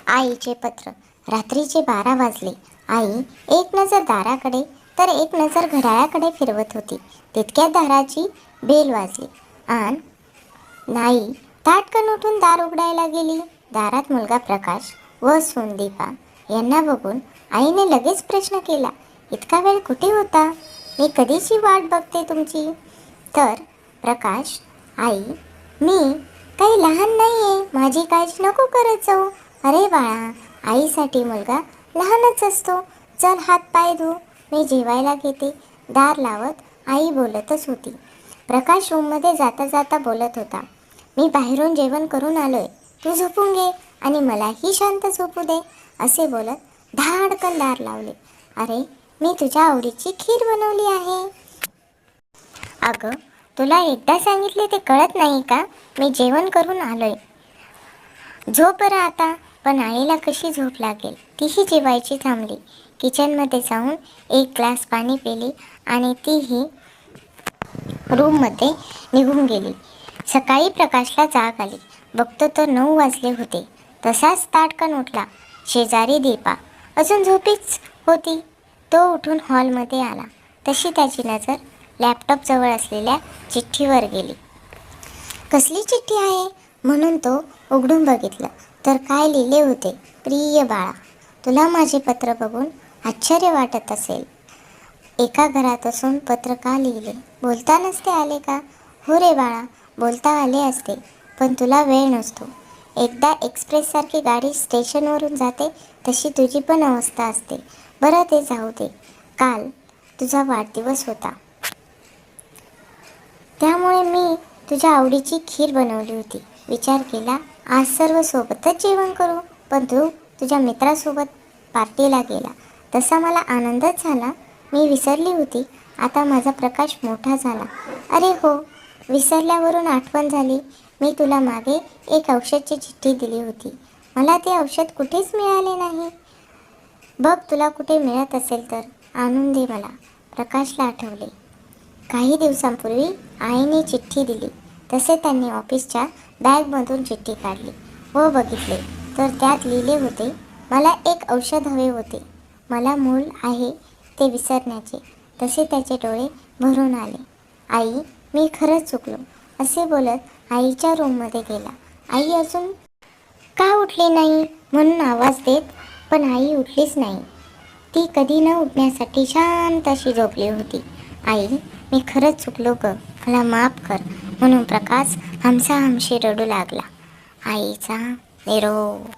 आईचे पत्र. रात्रीचे 12 वाजले. आई एक नजर दाराकडे तर एक नजर घड्याळाकडे फिरवत होती. तितक्यात दाराची बेल वाजली आणि आई ताटकन उठून दार उघडायला गेली. दारात मुलगा प्रकाश व सून दीपा यांना बघून आईने लगेच प्रश्न केला, इतका वेळ कुठे होता? मी कधीची वाट बघते तुमची. तर प्रकाश, आई, मी काही लहान नाही आहे, माझी काळजी नको करत जाऊ. अरे बाळा, आईसाठी मुलगा लहानच असतो. चल हात पाय धु, मी जेवायला घेते. दार लावत आई बोलतच होती. प्रकाश रूममध्ये जाता जाता बोलत होता, मी बाहेरून जेवण करून आलोय, तू झोपून घे आणि मलाही शांत झोपू दे. असे बोलत धाडकन दार लावले. अरे, मी तुझ्या आवडीची खीर बनवली आहे. अगं, तुला एकदा सांगितले ते कळत नाही का? मी जेवण करून आलोय, झोप बरं आता. पण आईला कशी झोप लागेल, तीही जेवायची थांबली. किचनमध्ये जाऊन एक ग्लास पाणी पिली आणि तीही रूममध्ये निघून गेली. सकाळी प्रकाशला जाग आली. बघतो तर 9 वाजले होते. तसाच ताटकन उठला. शेजारी दीपा अजून झोपीच होती. तो उठून हॉलमध्ये आला. तशी त्याची नजर लॅपटॉपजवळ असलेल्या चिठ्ठीवर गेली. कसली चिठ्ठी आहे म्हणून तो उघडून बघितलं तर काय लिहिले होते, प्रिय बाळा, तुला माझे पत्र बघून आश्चर्य वाटत असेल. एका घरात असून पत्र का लिहिले? बोलता नसते आले का? हो रे बाळा, बोलता आले असते, पण तुला वेळ नसतो. एकदा एक्सप्रेससारखी गाडी स्टेशनवरून जाते तशी तुझी पण अवस्था असते. बरं, ते जाऊ दे. काल तुझा वाढदिवस होता, त्यामुळे मी तुझ्या आवडीची खीर बनवली होती. विचार केला आज सर्व सोबतच जेवण करू, पण तू तुझ्या मित्रासोबत पार्टीला गेला. तसा मला आनंदच झाला. मी विसरली होती. आता माझा प्रकाश मोठा झाला. अरे हो, विसरल्यावरून आठवण झाली. मी तुला मागे एक औषधची चिठ्ठी दिली होती. मला ते औषध कुठेच मिळाले नाही. बघ, तुला कुठे मिळत असेल तर आणून दे मला. प्रकाशला आठवले, काही दिवसांपूर्वी आईने चिठ्ठी दिली. तसे त्यांनी ऑफिसच्या बॅगमधून चिठ्ठी काढली व बघितले तर त्यात लिहिले होते, मला एक औषध हवे होते. मला मूल आहे ते विसरण्याचे. तसे त्याचे डोळे भरून आले. आई, मी खरंच चुकलो. असे बोलत आईच्या रूममध्ये गेला. आई अजून का उठली नाही म्हणून आवाज देत, पण आई उठलीच नाही. ती कधी न उठण्यासाठी शांत अशी झोपली होती. आई, मी खरंच चुकलो ग, मला माफ कर म्हणून प्रकाश हमसाहमशी रडू लागला. आईचा निरोप.